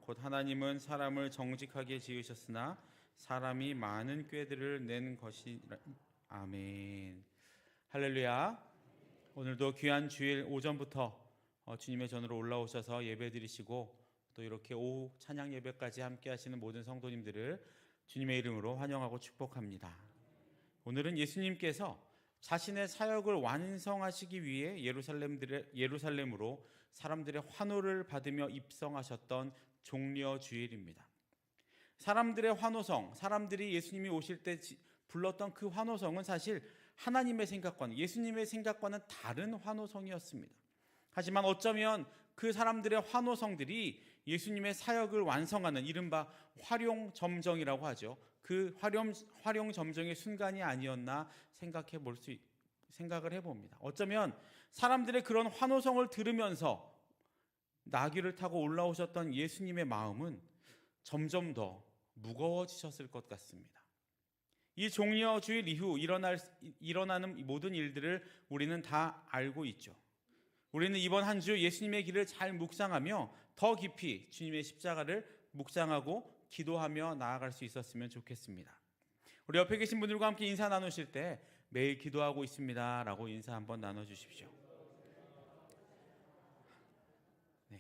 곧 하나님은 사람을 정직하게 지으셨으나 사람이 많은 꾀들을 낸 것이라. 아멘. 할렐루야. 오늘도 귀한 주일 오전부터 주님의 전으로 올라오셔서 예배드리시고 또 이렇게 오후 찬양 예배까지 함께 하시는 모든 성도님들을 주님의 이름으로 환영하고 축복합니다. 오늘은 예수님께서 자신의 사역을 완성하시기 위해 예루살렘으로 사람들의 환호를 받으며 입성하셨던 종려 주일입니다. 사람들의 환호성, 사람들이 예수님이 오실 때 불렀던 그 환호성은 사실 하나님의 생각과는, 예수님의 생각과는 다른 환호성이었습니다. 하지만 어쩌면 그 사람들의 환호성들이 예수님의 사역을 완성하는 이른바 활용점정이라고 하죠. 그 활용점정의 순간이 아니었나 생각을 해봅니다. 어쩌면 사람들의 그런 환호성을 들으면서 나귀를 타고 올라오셨던 예수님의 마음은 점점 더 무거워지셨을 것 같습니다. 이 종려주일 이후 일어나는 모든 일들을 우리는 다 알고 있죠. 우리는 이번 한 주 예수님의 길을 잘 묵상하며 더 깊이 주님의 십자가를 묵상하고 기도하며 나아갈 수 있었으면 좋겠습니다. 우리 옆에 계신 분들과 함께 인사 나누실 때 매일 기도하고 있습니다 라고 인사 한번 나눠주십시오. 네.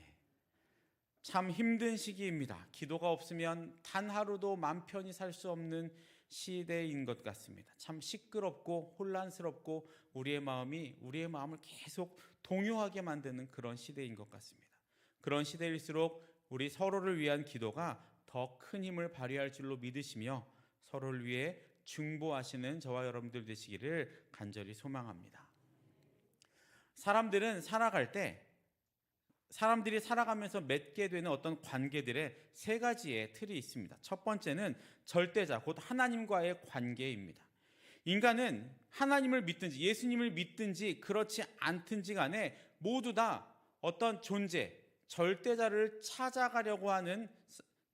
참 힘든 시기입니다. 기도가 없으면 단 하루도 맘 편히 살 수 없는 시대인 것 같습니다. 참 시끄럽고 혼란스럽고 우리의 마음을 계속 동요하게 만드는 그런 시대인 것 같습니다. 그런 시대일수록 우리 서로를 위한 기도가 더 큰 힘을 발휘할 줄로 믿으시며 서로를 위해 중보하시는 저와 여러분들 되시기를 간절히 소망합니다. 사람들이 살아가면서 맺게 되는 어떤 관계들의 세 가지의 틀이 있습니다. 첫 번째는 절대자, 곧 하나님과의 관계입니다. 인간은 하나님을 믿든지 예수님을 믿든지 그렇지 않든지 간에 모두 다 어떤 존재, 절대자를 찾아가려고 하는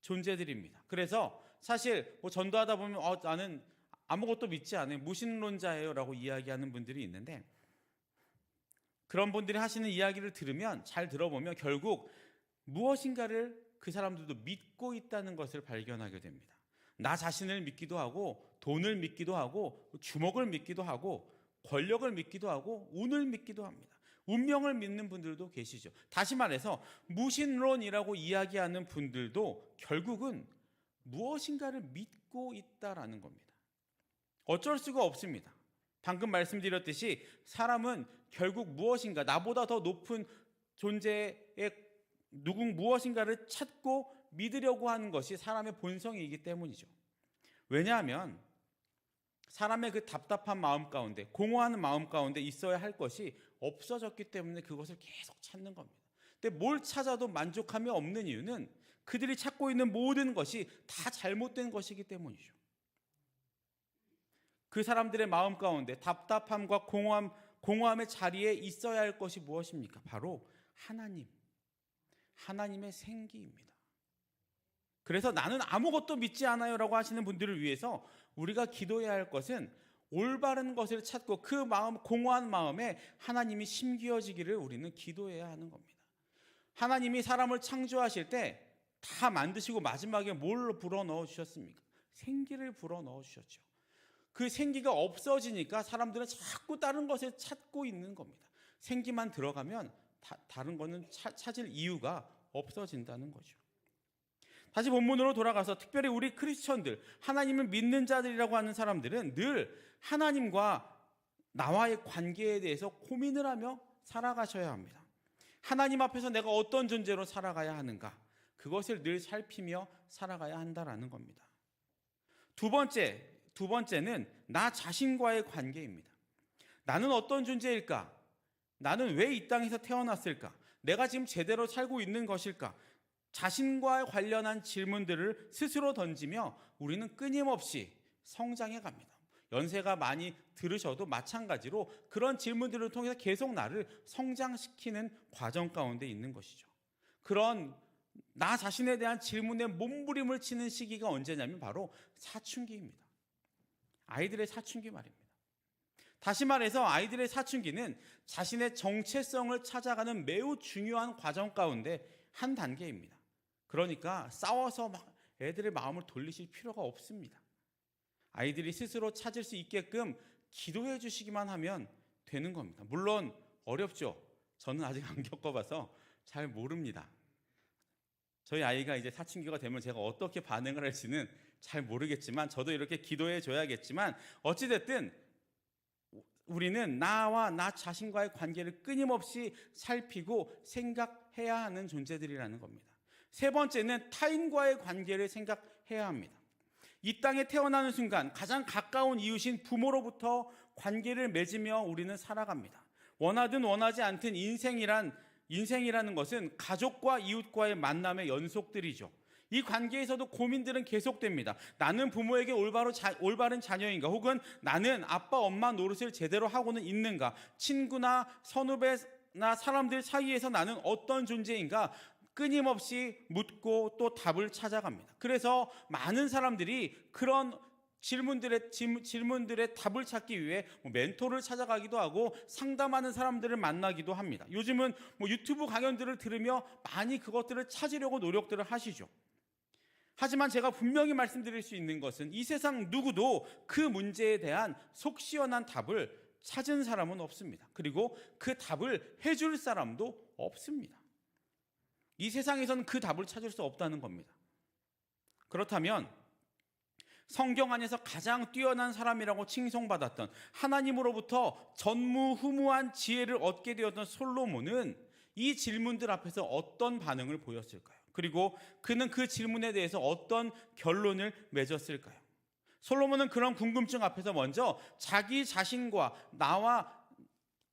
존재들입니다. 그래서 사실 전도하다 보면 나는 아무것도 믿지 않아요, 무신론자예요 라고 이야기하는 분들이 있는데, 그런 분들이 하시는 이야기를 잘 들어보면 결국 무엇인가를 그 사람들도 믿고 있다는 것을 발견하게 됩니다. 나 자신을 믿기도 하고, 돈을 믿기도 하고, 주목을 믿기도 하고, 권력을 믿기도 하고, 운을 믿기도 합니다. 운명을 믿는 분들도 계시죠. 다시 말해서 무신론이라고 이야기하는 분들도 결국은 무엇인가를 믿고 있다라는 겁니다. 어쩔 수가 없습니다. 방금 말씀드렸듯이 사람은 결국 무엇인가, 나보다 더 높은 존재의 무엇인가를 찾고 믿으려고 하는 것이 사람의 본성이기 때문이죠. 왜냐하면 사람의 그 답답한 마음 가운데, 공허한 마음 가운데 있어야 할 것이 없어졌기 때문에 그것을 계속 찾는 겁니다. 근데 뭘 찾아도 만족함이 없는 이유는 그들이 찾고 있는 모든 것이 다 잘못된 것이기 때문이죠. 그 사람들의 마음 가운데 답답함과 공허함의 자리에 있어야 할 것이 무엇입니까? 바로 하나님의 생기입니다. 그래서 나는 아무것도 믿지 않아요 라고 하시는 분들을 위해서 우리가 기도해야 할 것은 올바른 것을 찾고 그 공허한 마음에 하나님이 심기어지기를 우리는 기도해야 하는 겁니다. 하나님이 사람을 창조하실 때 다 만드시고 마지막에 뭘 불어넣어 주셨습니까? 생기를 불어넣어 주셨죠. 그 생기가 없어지니까 사람들은 자꾸 다른 것을 찾고 있는 겁니다. 생기만 들어가면 다른 거는 찾을 이유가 없어진다는 거죠. 다시 본문으로 돌아가서 특별히 우리 크리스천들, 하나님을 믿는 자들이라고 하는 사람들은 늘 하나님과 나와의 관계에 대해서 고민을 하며 살아가셔야 합니다. 하나님 앞에서 내가 어떤 존재로 살아가야 하는가, 그것을 늘 살피며 살아가야 한다라는 겁니다. 두 번째는 나 자신과의 관계입니다. 나는 어떤 존재일까? 나는 왜 이 땅에서 태어났을까? 내가 지금 제대로 살고 있는 것일까? 자신과 관련한 질문들을 스스로 던지며 우리는 끊임없이 성장해 갑니다. 연세가 많이 들으셔도 마찬가지로 그런 질문들을 통해서 계속 나를 성장시키는 과정 가운데 있는 것이죠. 그런 나 자신에 대한 질문에 몸부림을 치는 시기가 언제냐면 바로 사춘기입니다. 아이들의 사춘기 말입니다. 다시 말해서 아이들의 사춘기는 자신의 정체성을 찾아가는 매우 중요한 과정 가운데 한 단계입니다. 그러니까 싸워서 막 애들의 마음을 돌리실 필요가 없습니다. 아이들이 스스로 찾을 수 있게끔 기도해 주시기만 하면 되는 겁니다. 물론 어렵죠. 저는 아직 안 겪어봐서 잘 모릅니다. 저희 아이가 이제 사춘기가 되면 제가 어떻게 반응을 할지는 잘 모르겠지만, 저도 이렇게 기도해 줘야겠지만, 어찌됐든 우리는 나와 나 자신과의 관계를 끊임없이 살피고 생각해야 하는 존재들이라는 겁니다. 세 번째는 타인과의 관계를 생각해야 합니다. 이 땅에 태어나는 순간 가장 가까운 이웃인 부모로부터 관계를 맺으며 우리는 살아갑니다. 원하든 원하지 않든 인생이라는 것은 가족과 이웃과의 만남의 연속들이죠. 이 관계에서도 고민들은 계속됩니다. 나는 부모에게 올바른 자녀인가? 혹은 나는 아빠 엄마 노릇을 제대로 하고는 있는가? 친구나 선후배나 사람들 사이에서 나는 어떤 존재인가? 끊임없이 묻고 또 답을 찾아갑니다. 그래서 많은 사람들이 그런 질문들의 답을 찾기 위해 멘토를 찾아가기도 하고 상담하는 사람들을 만나기도 합니다. 요즘은 유튜브 강연들을 들으며 많이 그것들을 찾으려고 노력들을 하시죠. 하지만 제가 분명히 말씀드릴 수 있는 것은 이 세상 누구도 그 문제에 대한 속 시원한 답을 찾은 사람은 없습니다. 그리고 그 답을 해줄 사람도 없습니다. 이 세상에서는 그 답을 찾을 수 없다는 겁니다. 그렇다면 성경 안에서 가장 뛰어난 사람이라고 칭송받았던, 하나님으로부터 전무후무한 지혜를 얻게 되었던 솔로몬은 이 질문들 앞에서 어떤 반응을 보였을까요? 그리고 그는 그 질문에 대해서 어떤 결론을 맺었을까요? 솔로몬은 그런 궁금증 앞에서 먼저 자기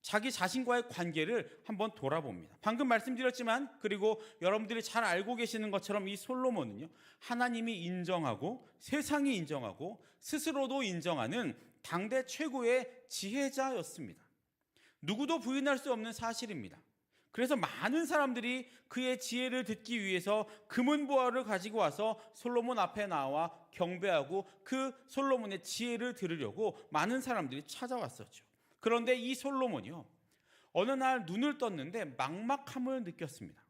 자신과의 관계를 한번 돌아봅니다. 방금 말씀드렸지만, 그리고 여러분들이 잘 알고 계시는 것처럼 이 솔로몬은요, 하나님이 인정하고 세상이 인정하고 스스로도 인정하는 당대 최고의 지혜자였습니다. 누구도 부인할 수 없는 사실입니다. 그래서 많은 사람들이 그의 지혜를 듣기 위해서 금은보화를 가지고 와서 솔로몬 앞에 나와 경배하고 그 솔로몬의 지혜를 들으려고 많은 사람들이 찾아왔었죠. 그런데 이 솔로몬이요, 어느 날 눈을 떴는데 막막함을 느꼈습니다.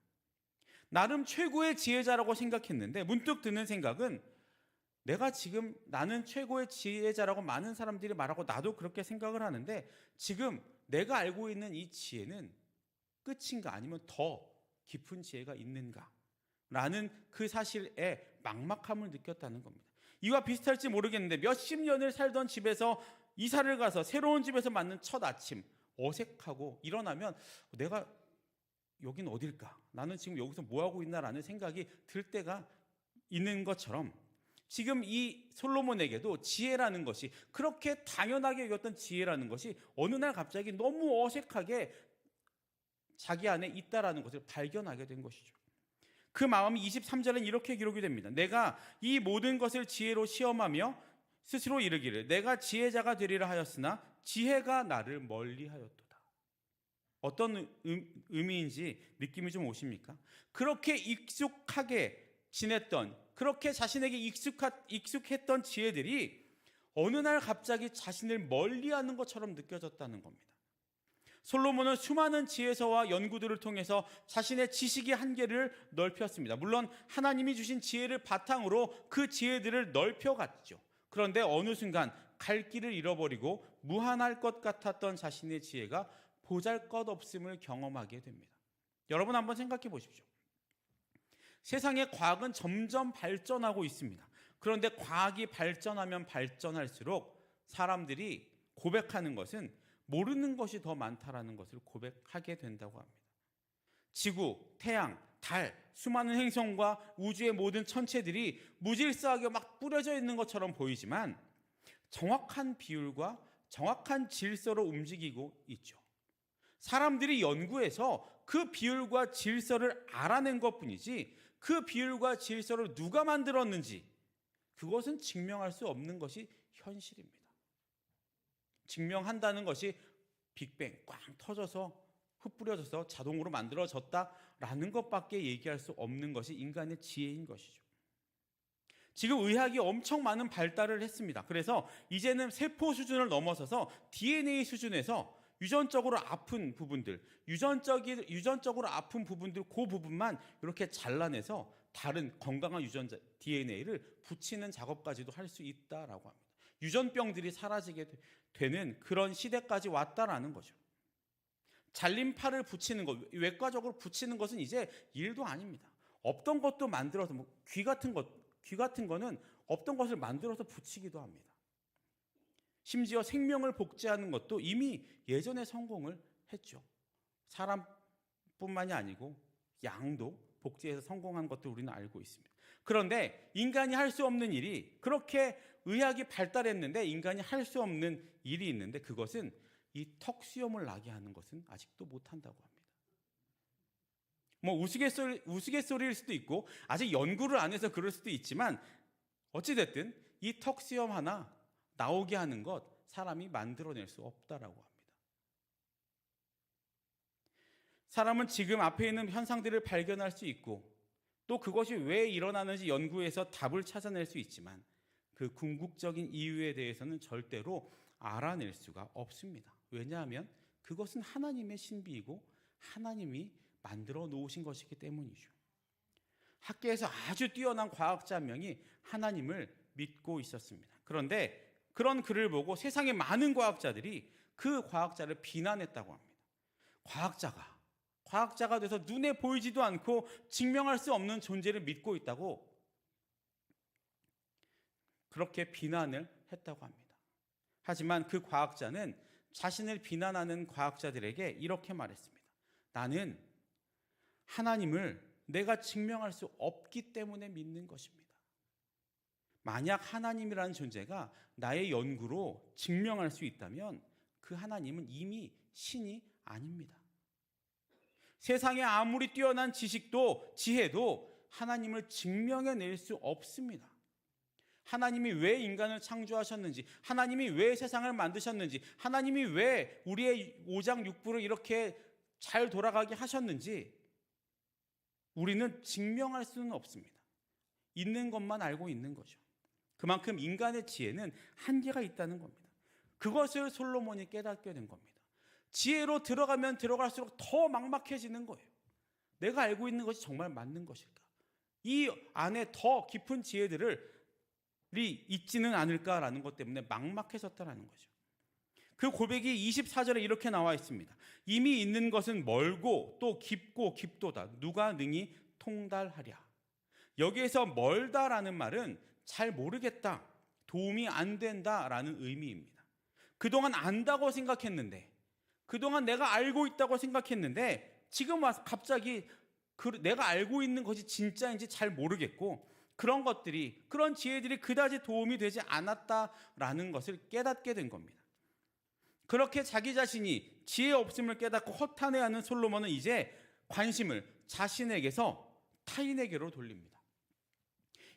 나름 최고의 지혜자라고 생각했는데 문득 드는 생각은, 나는 최고의 지혜자라고 많은 사람들이 말하고 나도 그렇게 생각을 하는데, 지금 내가 알고 있는 이 지혜는 끝인가, 아니면 더 깊은 지혜가 있는가? 라는 그 사실에 막막함을 느꼈다는 겁니다. 이와 비슷할지 모르겠는데 몇십 년을 살던 집에서 이사를 가서 새로운 집에서 맞는 첫 아침, 어색하고 일어나면 내가 여긴 어딜까? 나는 지금 여기서 뭐하고 있나라는 생각이 들 때가 있는 것처럼, 지금 이 솔로몬에게도 지혜라는 것이, 그렇게 당연하게 여겼던 지혜라는 것이 어느 날 갑자기 너무 어색하게 자기 안에 있다라는 것을 발견하게 된 것이죠. 그 마음이 23절엔 이렇게 기록이 됩니다. 내가 이 모든 것을 지혜로 시험하며 스스로 이르기를 내가 지혜자가 되리라 하였으나 지혜가 나를 멀리하였도다. 어떤 의미인지 느낌이 좀 오십니까? 그렇게 익숙하게 지냈던, 그렇게 자신에게 익숙했던 지혜들이 어느 날 갑자기 자신을 멀리하는 것처럼 느껴졌다는 겁니다. 솔로몬은 수많은 지혜서와 연구들을 통해서 자신의 지식의 한계를 넓혔습니다. 물론 하나님이 주신 지혜를 바탕으로 그 지혜들을 넓혀갔죠. 그런데 어느 순간 갈 길을 잃어버리고 무한할 것 같았던 자신의 지혜가 보잘것없음을 경험하게 됩니다. 여러분 한번 생각해 보십시오. 세상의 과학은 점점 발전하고 있습니다. 그런데 과학이 발전하면 발전할수록 사람들이 고백하는 것은 모르는 것이 더 많다라는 것을 고백하게 된다고 합니다. 지구, 태양, 달, 수많은 행성과 우주의 모든 천체들이 무질서하게 막 뿌려져 있는 것처럼 보이지만 정확한 비율과 정확한 질서로 움직이고 있죠. 사람들이 연구해서 그 비율과 질서를 알아낸 것뿐이지, 그 비율과 질서를 누가 만들었는지 그것은 증명할 수 없는 것이 현실입니다. 증명한다는 것이 빅뱅 꽝 터져서 흩뿌려져서 자동으로 만들어졌다라는 것밖에 얘기할 수 없는 것이 인간의 지혜인 것이죠. 지금 의학이 엄청 많은 발달을 했습니다. 그래서 이제는 세포 수준을 넘어서서 DNA 수준에서 유전적으로 아픈 부분들 그 부분만 이렇게 잘라내서 다른 건강한 유전자 DNA를 붙이는 작업까지도 할 수 있다라고 합니다. 유전병들이 사라지게 되는 그런 시대까지 왔다라는 거죠. 잘린 팔을 붙이는 것, 외과적으로 붙이는 것은 이제 일도 아닙니다. 없던 것도 만들어서 귀 같은 거는 없던 것을 만들어서 붙이기도 합니다. 심지어 생명을 복제하는 것도 이미 예전에 성공을 했죠. 사람뿐만이 아니고 양도 복제해서 성공한 것도 우리는 알고 있습니다. 그런데 인간이 할 수 없는 일이, 그렇게 의학이 발달했는데 인간이 할 수 없는 일이 있는데, 그것은 이 턱수염을 나게 하는 것은 아직도 못한다고 합니다. 우스갯소리일 수도 있고 아직 연구를 안 해서 그럴 수도 있지만, 어찌됐든 이 턱수염 하나 나오게 하는 것 사람이 만들어낼 수 없다라고 합니다. 사람은 지금 앞에 있는 현상들을 발견할 수 있고, 또 그것이 왜 일어나는지 연구해서 답을 찾아낼 수 있지만, 그 궁극적인 이유에 대해서는 절대로 알아낼 수가 없습니다. 왜냐하면 그것은 하나님의 신비이고 하나님이 만들어 놓으신 것이기 때문이죠. 학계에서 아주 뛰어난 과학자 한 명이 하나님을 믿고 있었습니다. 그런데 그런 글을 보고 세상의 많은 과학자들이 그 과학자를 비난했다고 합니다. 과학자가 돼서 눈에 보이지도 않고 증명할 수 없는 존재를 믿고 있다고 그렇게 비난을 했다고 합니다. 하지만 그 과학자는 자신을 비난하는 과학자들에게 이렇게 말했습니다. 나는 하나님을 내가 증명할 수 없기 때문에 믿는 것입니다. 만약 하나님이라는 존재가 나의 연구로 증명할 수 있다면 그 하나님은 이미 신이 아닙니다. 세상에 아무리 뛰어난 지식도 지혜도 하나님을 증명해낼 수 없습니다. 하나님이 왜 인간을 창조하셨는지, 하나님이 왜 세상을 만드셨는지, 하나님이 왜 우리의 오장육부를 이렇게 잘 돌아가게 하셨는지 우리는 증명할 수는 없습니다. 있는 것만 알고 있는 거죠. 그만큼 인간의 지혜는 한계가 있다는 겁니다. 그것을 솔로몬이 깨닫게 된 겁니다. 지혜로 들어가면 들어갈수록 더 막막해지는 거예요. 내가 알고 있는 것이 정말 맞는 것일까? 이 안에 더 깊은 지혜들이 있지는 않을까라는 것 때문에 막막해졌다는 거죠. 그 고백이 24절에 이렇게 나와 있습니다. 이미 있는 것은 멀고 또 깊고 깊도다. 누가 능히 통달하랴. 여기에서 멀다라는 말은 잘 모르겠다, 도움이 안 된다라는 의미입니다. 그동안 안다고 생각했는데, 그동안 내가 알고 있다고 생각했는데 지금 와서 갑자기 내가 알고 있는 것이 진짜인지 잘 모르겠고, 그런 지혜들이 그다지 도움이 되지 않았다라는 것을 깨닫게 된 겁니다. 그렇게 자기 자신이 지혜 없음을 깨닫고 허탄해하는 솔로몬은 이제 관심을 자신에게서 타인에게로 돌립니다.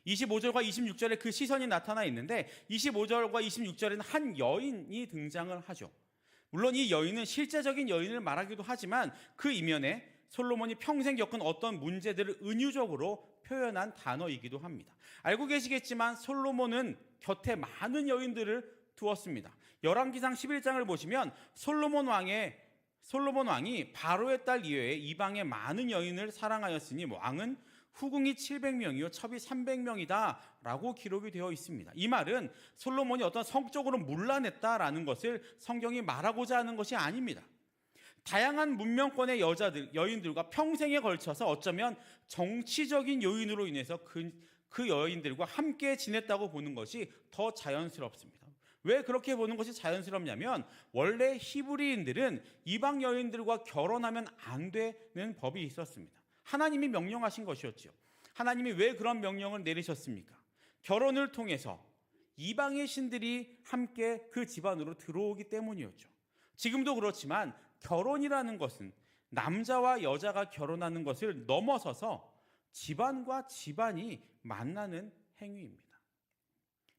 25절과 26절에 그 시선이 나타나 있는데, 25절과 26절에는 한 여인이 등장을 하죠. 물론 이 여인은 실제적인 여인을 말하기도 하지만 그 이면에 솔로몬이 평생 겪은 어떤 문제들을 은유적으로 표현한 단어이기도 합니다. 알고 계시겠지만 솔로몬은 곁에 많은 여인들을 두었습니다. 열왕기상 11장을 보시면 솔로몬 왕이 바로의 딸 이외에 이방의 많은 여인을 사랑하였으니 왕은 후궁이 700명이요 첩이 300명이다 라고 기록이 되어 있습니다. 이 말은 솔로몬이 어떤 성적으로 문란했다라는 것을 성경이 말하고자 하는 것이 아닙니다. 다양한 문명권의 여인들과 평생에 걸쳐서 어쩌면 정치적인 요인으로 인해서 그 여인들과 함께 지냈다고 보는 것이 더 자연스럽습니다. 왜 그렇게 보는 것이 자연스럽냐면, 원래 히브리인들은 이방 여인들과 결혼하면 안 되는 법이 있었습니다. 하나님이 명령하신 것이었죠. 하나님이 왜 그런 명령을 내리셨습니까? 결혼을 통해서 이방의 신들이 함께 그 집안으로 들어오기 때문이었죠. 지금도 그렇지만 결혼이라는 것은 남자와 여자가 결혼하는 것을 넘어서서 집안과 집안이 만나는 행위입니다.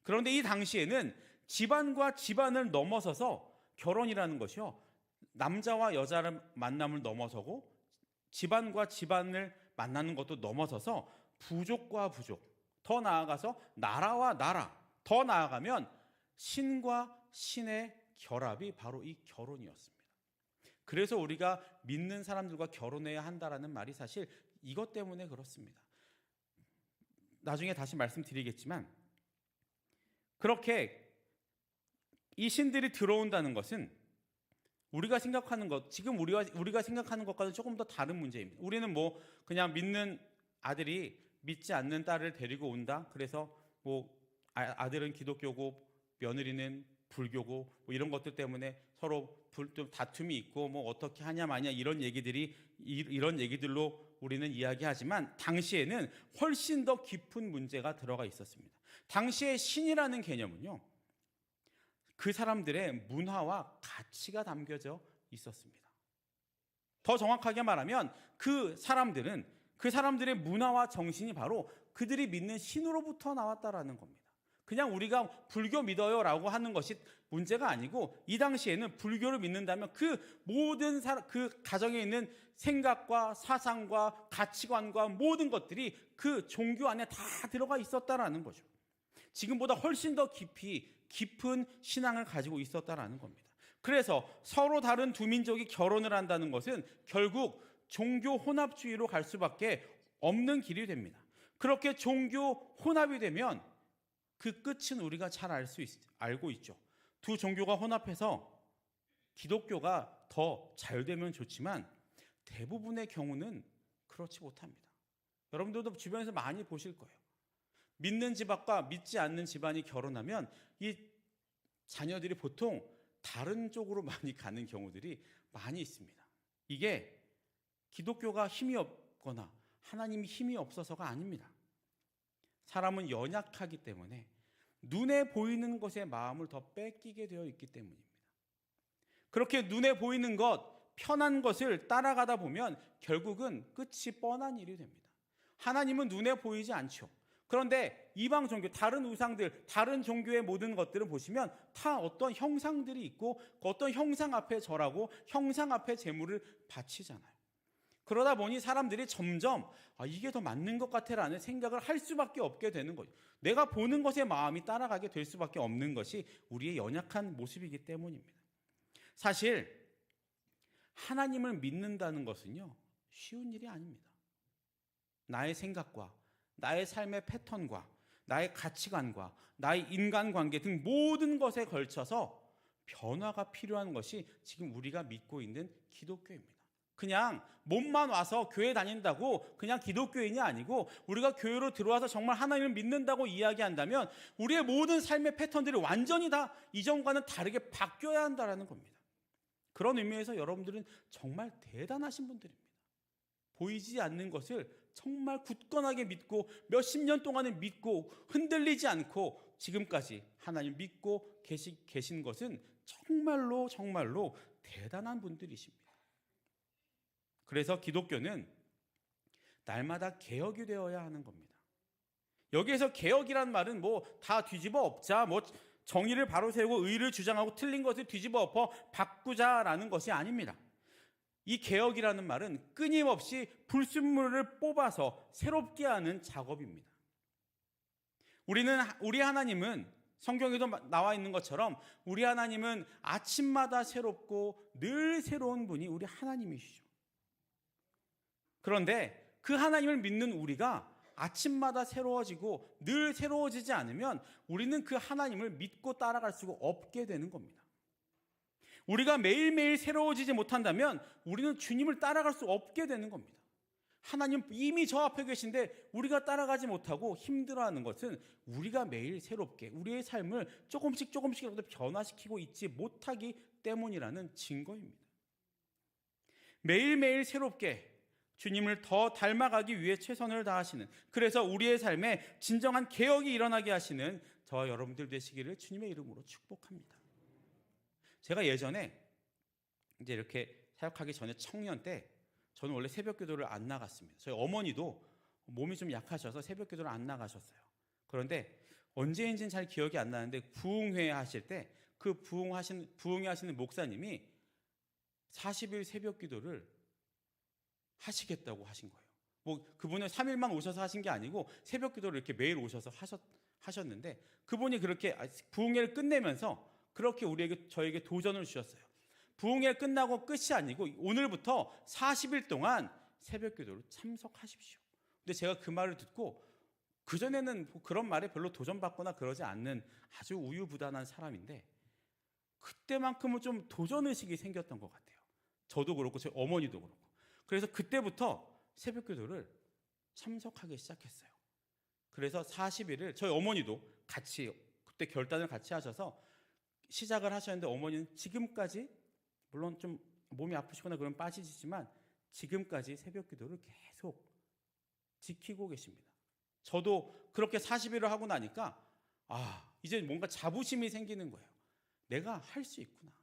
그런데 이 당시에는 집안과 집안을 넘어서서 결혼이라는 것이요, 남자와 여자를 만남을 넘어서고 집안과 집안을 만나는 것도 넘어서서 부족과 부족, 더 나아가서 나라와 나라, 더 나아가면 신과 신의 결합이 바로 이 결혼이었습니다. 그래서 우리가 믿는 사람들과 결혼해야 한다라는 말이 사실 이것 때문에 그렇습니다. 나중에 다시 말씀드리겠지만 그렇게 이 신들이 들어온다는 것은 우리가 생각하는 것, 지금 우리가 생각하는 것과는 조금 더 다른 문제입니다. 우리는 뭐 그냥 믿는 아들이 믿지 않는 딸을 데리고 온다. 그래서 뭐 아들은 기독교고 며느리는 불교고 뭐 이런 것들 때문에 서로 좀 다툼이 있고 뭐 어떻게 하냐 마냐 이런 얘기들로 우리는 이야기하지만 당시에는 훨씬 더 깊은 문제가 들어가 있었습니다. 당시에 신이라는 개념은요, 그 사람들의 문화와 가치가 담겨져 있었습니다. 더 정확하게 말하면 그 사람들의 문화와 정신이 바로 그들이 믿는 신으로부터 나왔다라는 겁니다. 그냥 우리가 불교 믿어요라고 하는 것이 문제가 아니고 이 당시에는 불교를 믿는다면 그 모든 그 가정에 있는 생각과 사상과 가치관과 모든 것들이 그 종교 안에 다 들어가 있었다라는 거죠. 지금보다 훨씬 더 깊은 신앙을 가지고 있었다라는 겁니다. 그래서 서로 다른 두 민족이 결혼을 한다는 것은 결국 종교 혼합주의로 갈 수밖에 없는 길이 됩니다. 그렇게 종교 혼합이 되면 그 끝은 우리가 잘 알고 있죠. 두 종교가 혼합해서 기독교가 더 잘 되면 좋지만 대부분의 경우는 그렇지 못합니다. 여러분들도 주변에서 많이 보실 거예요. 믿는 집안과 믿지 않는 집안이 결혼하면 이 자녀들이 보통 다른 쪽으로 많이 가는 경우들이 많이 있습니다. 이게 기독교가 힘이 없거나 하나님이 힘이 없어서가 아닙니다. 사람은 연약하기 때문에 눈에 보이는 것에 마음을 더 뺏기게 되어 있기 때문입니다. 그렇게 눈에 보이는 것, 편한 것을 따라가다 보면 결국은 끝이 뻔한 일이 됩니다. 하나님은 눈에 보이지 않죠. 그런데 이방 종교, 다른 우상들, 다른 종교의 모든 것들을 보시면 다 어떤 형상들이 있고 어떤 형상 앞에 절하고 형상 앞에 제물을 바치잖아요. 그러다 보니 사람들이 점점 이게 더 맞는 것 같아라는 생각을 할 수밖에 없게 되는 거죠. 내가 보는 것에 마음이 따라가게 될 수밖에 없는 것이 우리의 연약한 모습이기 때문입니다. 사실 하나님을 믿는다는 것은요, 쉬운 일이 아닙니다. 나의 생각과 나의 삶의 패턴과 나의 가치관과 나의 인간관계 등 모든 것에 걸쳐서 변화가 필요한 것이 지금 우리가 믿고 있는 기독교입니다. 그냥 몸만 와서 교회 다닌다고 그냥 기독교인이 아니고 우리가 교회로 들어와서 정말 하나님을 믿는다고 이야기한다면 우리의 모든 삶의 패턴들이 완전히 다 이전과는 다르게 바뀌어야 한다는 겁니다. 그런 의미에서 여러분들은 정말 대단하신 분들입니다. 보이지 않는 것을 정말 굳건하게 믿고 몇십 년 동안은 믿고 흔들리지 않고 지금까지 하나님 믿고 계신 것은 정말로 대단한 분들이십니다. 그래서 기독교는 날마다 개혁이 되어야 하는 겁니다. 여기에서 개혁이란 말은 뭐 다 뒤집어 엎자, 뭐 정의를 바로 세우고 의를 주장하고 틀린 것을 뒤집어 엎어 바꾸자라는 것이 아닙니다. 이 개혁이라는 말은 끊임없이 불순물을 뽑아서 새롭게 하는 작업입니다. 우리 하나님은 성경에도 나와 있는 것처럼 우리 하나님은 아침마다 새롭고 늘 새로운 분이 우리 하나님이시죠. 그런데 그 하나님을 믿는 우리가 아침마다 새로워지고 늘 새로워지지 않으면 우리는 그 하나님을 믿고 따라갈 수가 없게 되는 겁니다. 우리가 매일매일 새로워지지 못한다면 우리는 주님을 따라갈 수 없게 되는 겁니다. 하나님 이미 저 앞에 계신데 우리가 따라가지 못하고 힘들어하는 것은 우리가 매일 새롭게 우리의 삶을 조금씩이라도 변화시키고 있지 못하기 때문이라는 증거입니다. 매일매일 새롭게 주님을 더 닮아가기 위해 최선을 다하시는, 그래서 우리의 삶에 진정한 개혁이 일어나게 하시는 저와 여러분들 되시기를 주님의 이름으로 축복합니다. 제가 예전에 이제 이렇게 사역하기 전에 청년 때 저는 원래 새벽 기도를 안 나갔습니다. 저희 어머니도 몸이 좀 약하셔서 새벽 기도를 안 나가셨어요. 그런데 언제인지는 잘 기억이 안 나는데 부흥회 하실 때 그 부흥회 하시는 목사님이 40일 새벽 기도를 하시겠다고 하신 거예요. 뭐 그분은 3일만 오셔서 하신 게 아니고 새벽 기도를 이렇게 매일 오셔서 하셨는데 그분이 그렇게 부흥회를 끝내면서 그렇게 저에게 도전을 주셨어요. 부흥회 끝나고 끝이 아니고 오늘부터 40일 동안 새벽 기도를 참석하십시오. 근데 제가 그 말을 듣고 그전에는 그런 말에 별로 도전받거나 그러지 않는 아주 우유부단한 사람인데 그때만큼은 좀 도전의식이 생겼던 것 같아요. 저도 그렇고 저희 어머니도 그렇고. 그래서 그때부터 새벽기도를 참석하기 시작했어요. 그래서 40일을 저희 어머니도 같이 그때 결단을 같이 하셔서 시작을 하셨는데 어머니는 지금까지 물론 좀 몸이 아프시거나 그러면 빠지시지만 지금까지 새벽기도를 계속 지키고 계십니다. 저도 그렇게 40일을 하고 나니까 이제 뭔가 자부심이 생기는 거예요. 내가 할 수 있구나.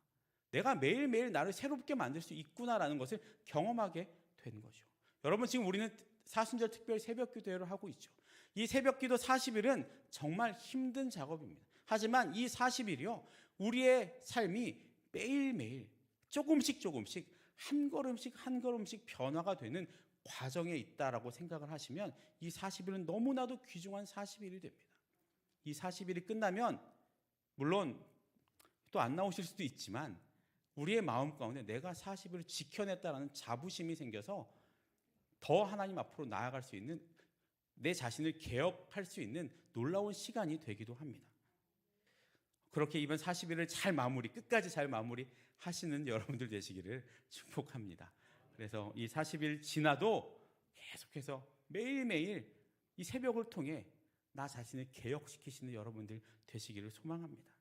내가 매일매일 나를 새롭게 만들 수 있구나라는 것을 경험하게 된 거죠. 여러분 지금 우리는 사순절 특별 새벽기도회를 하고 있죠. 이 새벽기도 40일은 정말 힘든 작업입니다. 하지만 이 40일이요. 우리의 삶이 매일매일 조금씩 한 걸음씩 변화가 되는 과정에 있다라고 생각을 하시면 이 40일은 너무나도 귀중한 40일이 됩니다. 이 40일이 끝나면 물론 또 안 나오실 수도 있지만 우리의 마음 가운데 내가 40일을 지켜냈다라는 자부심이 생겨서 더 하나님 앞으로 나아갈 수 있는 내 자신을 개혁할 수 있는 놀라운 시간이 되기도 합니다. 그렇게 이번 40일을 끝까지 잘 마무리하시는 여러분들 되시기를 축복합니다. 그래서 이 40일 지나도 계속해서 매일매일 이 새벽을 통해 나 자신을 개혁시키시는 여러분들 되시기를 소망합니다.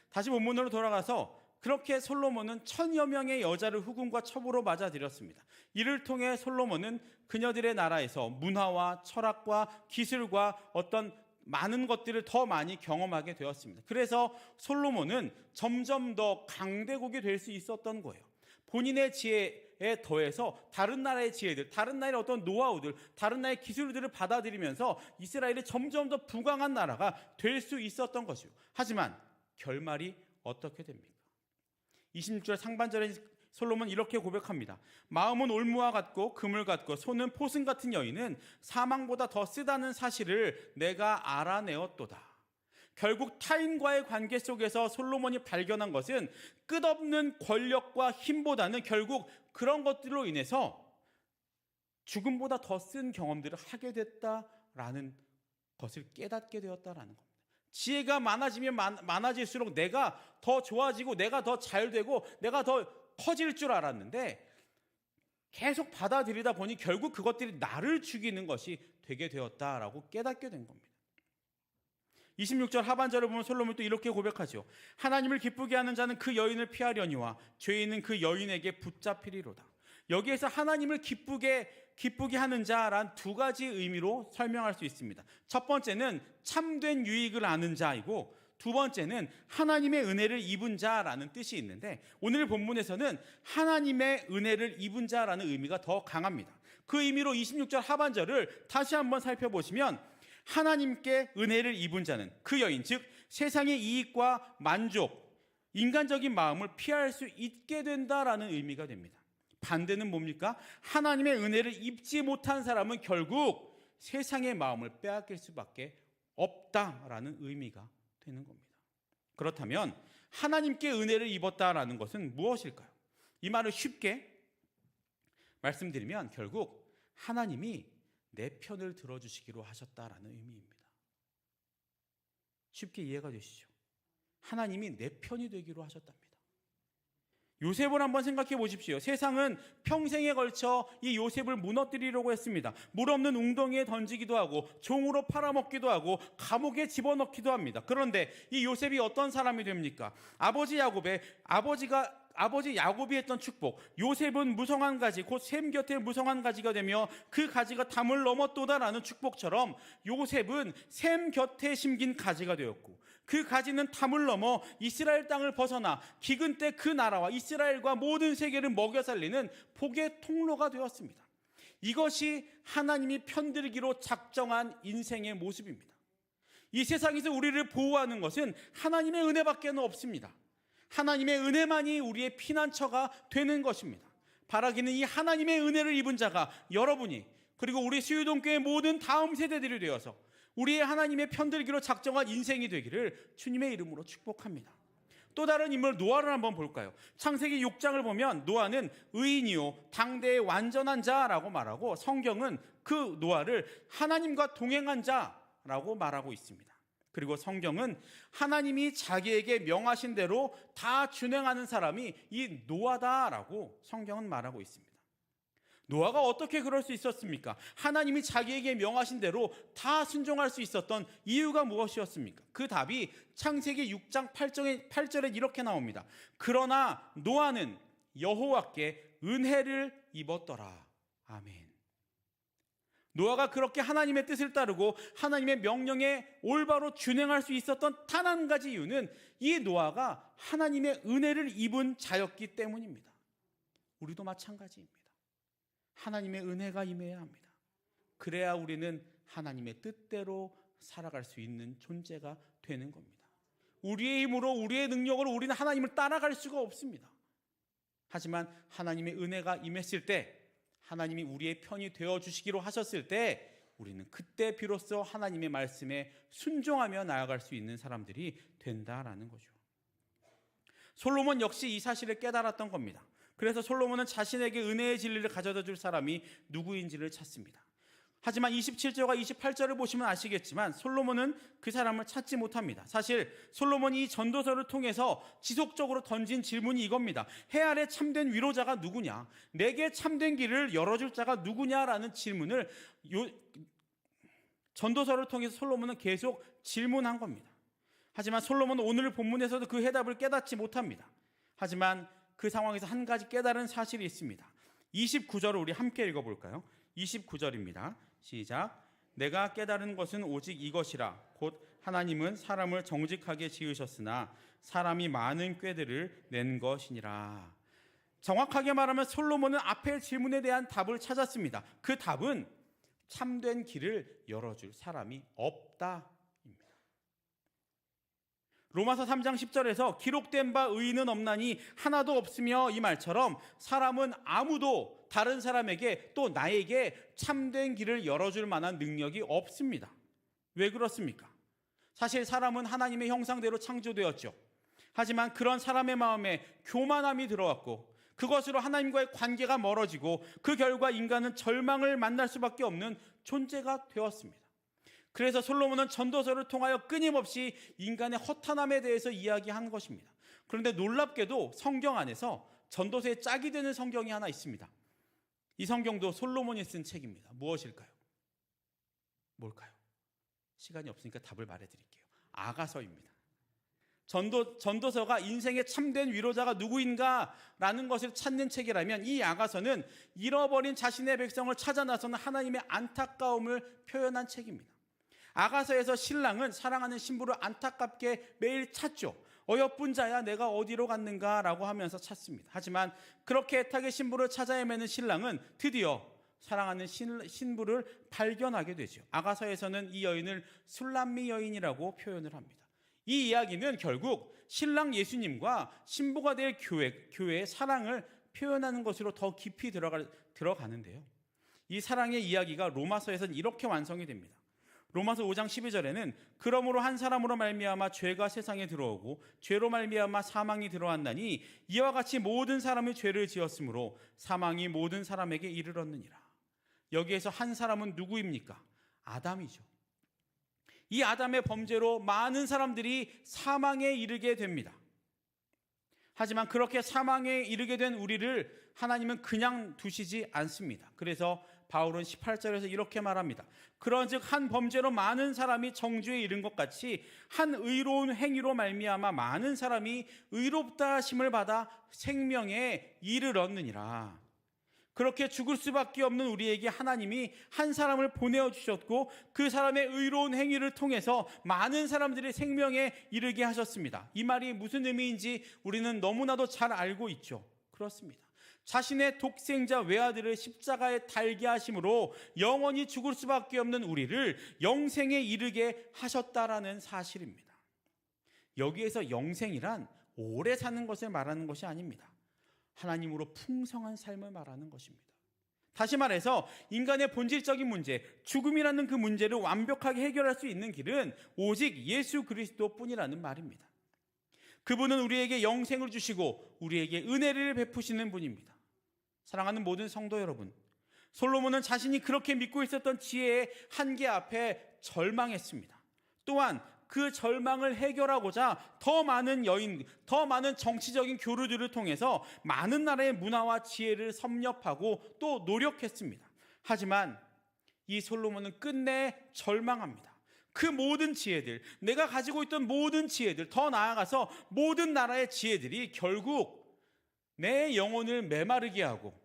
다시 본문으로 돌아가서 그렇게 솔로몬은 1000여 명의 여자를 후궁과 첩으로 맞아들였습니다. 이를 통해 솔로몬은 그녀들의 나라에서 문화와 철학과 기술과 어떤 많은 것들을 더 많이 경험하게 되었습니다. 그래서 솔로몬은 점점 더 강대국이 될 수 있었던 거예요. 본인의 지혜에 더해서 다른 나라의 지혜들, 다른 나라의 어떤 노하우들, 다른 나라의 기술들을 받아들이면서 이스라엘이 점점 더 부강한 나라가 될 수 있었던 것이요. 하지만 결말이 어떻게 됩니까? 26절 상반절에 솔로몬은 이렇게 고백합니다. 마음은 올무와 같고 금을 같고 손은 포승 같은 여인은 사망보다 더 쓰다는 사실을 내가 알아내었도다. 결국 타인과의 관계 속에서 솔로몬이 발견한 것은 끝없는 권력과 힘보다는 결국 그런 것들로 인해서 죽음보다 더 쓴 경험들을 하게 됐다라는 것을 깨닫게 되었다라는 겁니다. 지혜가 많아지면 많아질수록 내가 더 좋아지고 내가 더 잘되고 내가 더 커질 줄 알았는데 계속 받아들이다 보니 결국 그것들이 나를 죽이는 것이 되게 되었다라고 깨닫게 된 겁니다. 26절 하반절을 보면 솔로몬이 또 이렇게 고백하죠. 하나님을 기쁘게 하는 자는 그 여인을 피하려니와 죄인은 그 여인에게 붙잡히리로다. 여기에서 하나님을 기쁘게 하는 자란 두 가지 의미로 설명할 수 있습니다. 첫 번째는 참된 유익을 아는 자이고 두 번째는 하나님의 은혜를 입은 자라는 뜻이 있는데 오늘 본문에서는 하나님의 은혜를 입은 자라는 의미가 더 강합니다. 그 의미로 26절 하반절을 다시 한번 살펴보시면 하나님께 은혜를 입은 자는 그 여인, 즉 세상의 이익과 만족, 인간적인 마음을 피할 수 있게 된다라는 의미가 됩니다. 반대는 뭡니까? 하나님의 은혜를 입지 못한 사람은 결국 세상의 마음을 빼앗길 수밖에 없다라는 의미가 되는 겁니다. 그렇다면 하나님께 은혜를 입었다라는 것은 무엇일까요? 이 말을 쉽게 말씀드리면 결국 하나님이 내 편을 들어주시기로 하셨다라는 의미입니다. 쉽게 이해가 되시죠? 하나님이 내 편이 되기로 하셨답니다. 요셉을 한번 생각해 보십시오. 세상은 평생에 걸쳐 이 요셉을 무너뜨리려고 했습니다. 물 없는 웅덩이에 던지기도 하고 종으로 팔아먹기도 하고 감옥에 집어넣기도 합니다. 그런데 이 요셉이 어떤 사람이 됩니까? 아버지 야곱이 했던 축복, 요셉은 무성한 가지, 곧 샘 곁에 무성한 가지가 되며 그 가지가 담을 넘었도다라는 축복처럼 요셉은 샘 곁에 심긴 가지가 되었고 그 가지는 담을 넘어 이스라엘 땅을 벗어나 기근 때 그 나라와 이스라엘과 모든 세계를 먹여 살리는 복의 통로가 되었습니다. 이것이 하나님이 편들기로 작정한 인생의 모습입니다. 이 세상에서 우리를 보호하는 것은 하나님의 은혜밖에 없습니다. 하나님의 은혜만이 우리의 피난처가 되는 것입니다. 바라기는 이 하나님의 은혜를 입은 자가 여러분이 그리고 우리 수유동교회 모든 다음 세대들이 되어서 우리의 하나님의 편들기로 작정한 인생이 되기를 주님의 이름으로 축복합니다. 또 다른 인물 노아를 한번 볼까요? 창세기 6장을 보면 노아는 의인이요 당대의 완전한 자라고 말하고 성경은 그 노아를 하나님과 동행한 자 노아다라고 말하고 있습니다. 그리고 성경은 하나님이 자기에게 명하신 대로 다 준행하는 사람이 이 노아다라고 성경은 말하고 있습니다. 노아가 어떻게 그럴 수 있었습니까? 하나님이 자기에게 명하신 대로 다 순종할 수 있었던 이유가 무엇이었습니까? 그 답이 창세기 6장 8절에 이렇게 나옵니다. 그러나 노아는 여호와께 은혜를 입었더라. 아멘. 노아가 그렇게 하나님의 뜻을 따르고 하나님의 명령에 올바로 준행할 수 있었던 단 한 가지 이유는 이 노아가 하나님의 은혜를 입은 자였기 때문입니다. 우리도 마찬가지입니다. 하나님의 은혜가 임해야 합니다. 그래야 우리는 하나님의 뜻대로 살아갈 수 있는 존재가 되는 겁니다. 우리의 힘으로 우리의 능력으로 우리는 하나님을 따라갈 수가 없습니다. 하지만 하나님의 은혜가 임했을 때, 하나님이 우리의 편이 되어주시기로 하셨을 때 우리는 그때 비로소 하나님의 말씀에 순종하며 나아갈 수 있는 사람들이 된다라는 거죠. 솔로몬 역시 이 사실을 깨달았던 겁니다. 그래서 솔로몬은 자신에게 은혜의 진리를 가져다 줄 사람이 누구인지를 찾습니다. 하지만 27절과 28절을 보시면 아시겠지만 솔로몬은 그 사람을 찾지 못합니다. 사실 솔로몬이 이 전도서를 통해서 지속적으로 던진 질문이 이겁니다. 해 아래 참된 위로자가 누구냐? 내게 참된 길을 열어줄 자가 누구냐라는 질문을 전도서를 통해서 솔로몬은 계속 질문한 겁니다. 하지만 솔로몬은 오늘 본문에서도 그 해답을 깨닫지 못합니다. 하지만 그 상황에서 한 가지 깨달은 사실이 있습니다. 29절을 우리 함께 읽어볼까요? 29절입니다. 시작. 내가 깨달은 것은 오직 이것이라. 곧 하나님은 사람을 정직하게 지으셨으나 사람이 많은 꾀들을 낸 것이니라. 정확하게 말하면 솔로몬은 앞의 질문에 대한 답을 찾았습니다. 그 답은 참된 길을 열어줄 사람이 없다. 로마서 3장 10절에서 기록된 바 의인은 없나니 하나도 없으며 이 말처럼 사람은 아무도 다른 사람에게 또 나에게 참된 길을 열어줄 만한 능력이 없습니다. 왜 그렇습니까? 사실 사람은 하나님의 형상대로 창조되었죠. 하지만 그런 사람의 마음에 교만함이 들어왔고 그것으로 하나님과의 관계가 멀어지고 그 결과 인간은 절망을 만날 수밖에 없는 존재가 되었습니다. 그래서 솔로몬은 전도서를 통하여 끊임없이 인간의 허탄함에 대해서 이야기한 것입니다. 그런데 놀랍게도 성경 안에서 전도서에 짝이 되는 성경이 하나 있습니다. 이 성경도 솔로몬이 쓴 책입니다. 무엇일까요? 뭘까요? 시간이 없으니까 답을 말해드릴게요. 아가서입니다. 전도서가 인생의 참된 위로자가 누구인가라는 것을 찾는 책이라면 이 아가서는 잃어버린 자신의 백성을 찾아 나서는 하나님의 안타까움을 표현한 책입니다. 아가서에서 신랑은 사랑하는 신부를 안타깝게 매일 찾죠. 어여쁜 자야 내가 어디로 갔는가 라고 하면서 찾습니다. 하지만 그렇게 애타게 신부를 찾아 헤매는 신랑은 드디어 사랑하는 신부를 발견하게 되죠. 아가서에서는 이 여인을 술람미 여인이라고 표현을 합니다. 이 이야기는 결국 신랑 예수님과 신부가 될 교회의 사랑을 표현하는 것으로 더 깊이 들어가는데요. 이 사랑의 이야기가 로마서에서는 이렇게 완성이 됩니다. 로마서 5장 12절에는 그러므로 한 사람으로 말미암아 죄가 세상에 들어오고 죄로 말미암아 사망이 들어왔나니 이와 같이 모든 사람이 죄를 지었으므로 사망이 모든 사람에게 이르렀느니라. 여기에서 한 사람은 누구입니까? 아담이죠. 이 아담의 범죄로 많은 사람들이 사망에 이르게 됩니다. 하지만 그렇게 사망에 이르게 된 우리를 하나님은 그냥 두시지 않습니다. 그래서 바울은 18절에서 이렇게 말합니다. 그런즉 한 범죄로 많은 사람이 정죄에 이른 것 같이 한 의로운 행위로 말미암아 많은 사람이 의롭다 하심을 받아 생명에 이르렀느니라. 그렇게 죽을 수밖에 없는 우리에게 하나님이 한 사람을 보내어 주셨고 그 사람의 의로운 행위를 통해서 많은 사람들이 생명에 이르게 하셨습니다. 이 말이 무슨 의미인지 우리는 너무나도 잘 알고 있죠. 그렇습니다. 자신의 독생자 외아들을 십자가에 달게 하심으로 영원히 죽을 수밖에 없는 우리를 영생에 이르게 하셨다라는 사실입니다. 여기에서 영생이란 오래 사는 것을 말하는 것이 아닙니다. 하나님으로 풍성한 삶을 말하는 것입니다. 다시 말해서 인간의 본질적인 문제, 죽음이라는 그 문제를 완벽하게 해결할 수 있는 길은 오직 예수 그리스도뿐이라는 말입니다. 그분은 우리에게 영생을 주시고 우리에게 은혜를 베푸시는 분입니다. 사랑하는 모든 성도 여러분, 솔로몬은 자신이 그렇게 믿고 있었던 지혜의 한계 앞에 절망했습니다. 또한 그 절망을 해결하고자 더 많은 여인, 더 많은 정치적인 교류들을 통해서 많은 나라의 문화와 지혜를 섭렵하고 또 노력했습니다. 하지만 이 솔로몬은 끝내 절망합니다. 그 모든 지혜들, 내가 가지고 있던 모든 지혜들, 더 나아가서 모든 나라의 지혜들이 결국 내 영혼을 메마르게 하고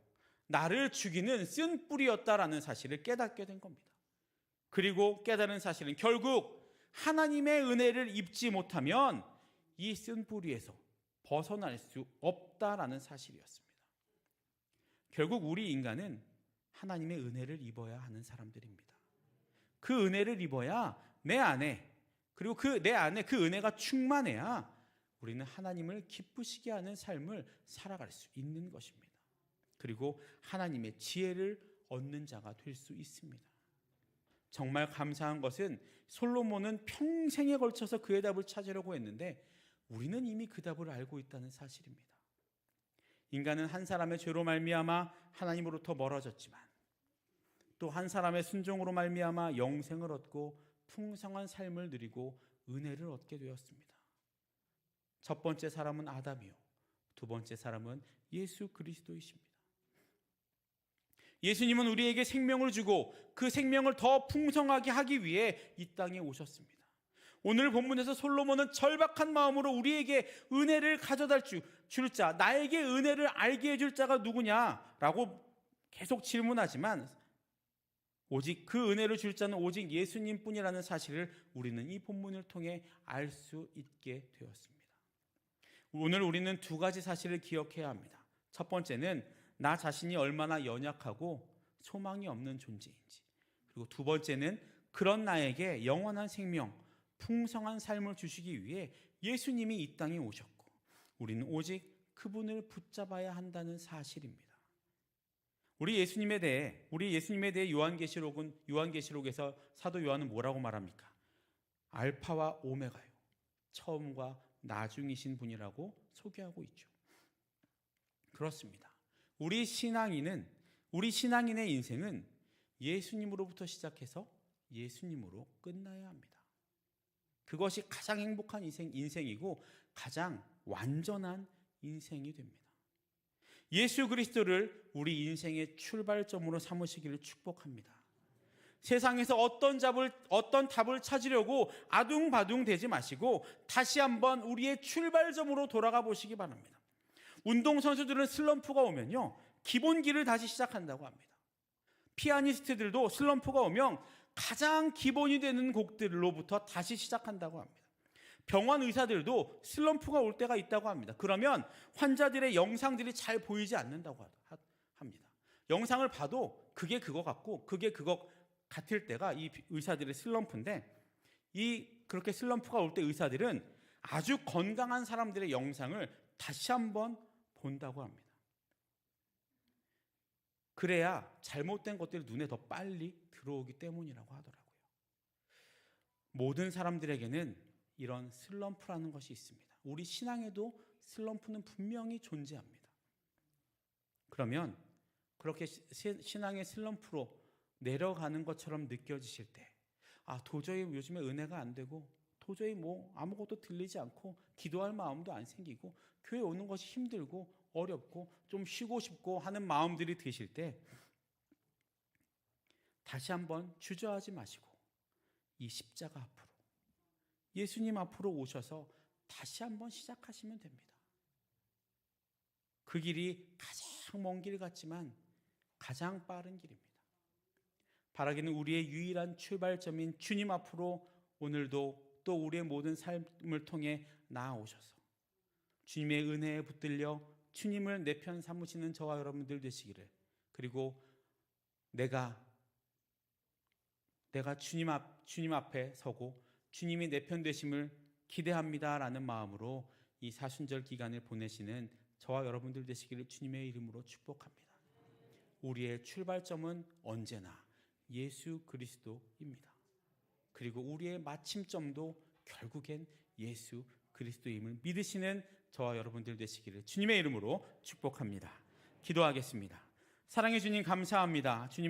나를 죽이는 쓴뿌리였다라는 사실을 깨닫게 된 겁니다. 그리고 깨달은 사실은 결국 하나님의 은혜를 입지 못하면 이 쓴뿌리에서 벗어날 수 없다라는 사실이었습니다. 결국 우리 인간은 하나님의 은혜를 입어야 하는 사람들입니다. 그 은혜를 입어야 내 안에, 그리고 내 안에 그 은혜가 충만해야 우리는 하나님을 기쁘시게 하는 삶을 살아갈 수 있는 것입니다. 그리고 하나님의 지혜를 얻는 자가 될 수 있습니다. 정말 감사한 것은 솔로몬은 평생에 걸쳐서 그의 답을 찾으려고 했는데 우리는 이미 그 답을 알고 있다는 사실입니다. 인간은 한 사람의 죄로 말미암아 하나님으로부터 멀어졌지만 또 한 사람의 순종으로 말미암아 영생을 얻고 풍성한 삶을 누리고 은혜를 얻게 되었습니다. 첫 번째 사람은 아담이요, 두 번째 사람은 예수 그리스도이십니다. 예수님은 우리에게 생명을 주고 그 생명을 더 풍성하게 하기 위해 이 땅에 오셨습니다. 오늘 본문에서 솔로몬은 절박한 마음으로 우리에게 은혜를 가져다 줄 자, 나에게 은혜를 알게 해줄 자가 누구냐라고 계속 질문하지만 오직 그 은혜를 줄 자는 오직 예수님뿐이라는 사실을 우리는 이 본문을 통해 알 수 있게 되었습니다. 오늘 우리는 두 가지 사실을 기억해야 합니다. 첫 번째는 나 자신이 얼마나 연약하고 소망이 없는 존재인지, 그리고 두 번째는 그런 나에게 영원한 생명, 풍성한 삶을 주시기 위해 예수님이 이 땅에 오셨고 우리는 오직 그분을 붙잡아야 한다는 사실입니다. 우리 예수님에 대해 요한계시록에서 사도 요한은 뭐라고 말합니까? 알파와 오메가요, 처음과 나중이신 분이라고 소개하고 있죠. 그렇습니다. 우리 신앙인의 인생은 예수님으로부터 시작해서 예수님으로 끝나야 합니다. 그것이 가장 행복한 인생이고 가장 완전한 인생이 됩니다. 예수 그리스도를 우리 인생의 출발점으로 삼으시기를 축복합니다. 세상에서 어떤 답을 찾으려고 아둥바둥 되지 마시고 다시 한번 우리의 출발점으로 돌아가 보시기 바랍니다. 운동선수들은 슬럼프가 오면요, 기본기를 다시 시작한다고 합니다. 피아니스트들도 슬럼프가 오면 가장 기본이 되는 곡들로부터 다시 시작한다고 합니다. 병원 의사들도 슬럼프가 올 때가 있다고 합니다. 그러면 환자들의 영상들이 잘 보이지 않는다고 합니다. 영상을 봐도 그게 그거 같고 그게 그거 같을 때가 이 의사들의 슬럼프인데, 그렇게 슬럼프가 올 때 의사들은 아주 건강한 사람들의 영상을 다시 한번 본다고 합니다. 그래야 잘못된 것들이 눈에 더 빨리 들어오기 때문이라고 하더라고요. 모든 사람들에게는 이런 슬럼프라는 것이 있습니다. 우리 신앙에도 슬럼프는 분명히 존재합니다. 그러면 그렇게 신앙의 슬럼프로 내려가는 것처럼 느껴지실 때, 도저히 요즘에 은혜가 안 되고 도저히 아무것도 들리지 않고 기도할 마음도 안 생기고 교회 오는 것이 힘들고 어렵고 좀 쉬고 싶고 하는 마음들이 드실 때 다시 한번 주저하지 마시고 이 십자가 앞으로, 예수님 앞으로 오셔서 다시 한번 시작하시면 됩니다. 그 길이 가장 먼 길 같지만 가장 빠른 길입니다. 바라기는 우리의 유일한 출발점인 주님 앞으로 오늘도 또 우리의 모든 삶을 통해 나아오셔서 주님의 은혜에 붙들려 주님을 내 편 삼으시는 저와 여러분들 되시기를, 그리고 내가 주님 앞에 서고 주님이 내 편 되심을 기대합니다라는 마음으로 이 사순절 기간을 보내시는 저와 여러분들 되시기를 주님의 이름으로 축복합니다. 우리의 출발점은 언제나 예수 그리스도입니다. 그리고 우리의 마침점도 결국엔 예수 그리스도임을 믿으시는 저와 여러분들 되시기를 주님의 이름으로 축복합니다. 기도하겠습니다. 사랑해 주님 감사합니다. 주님의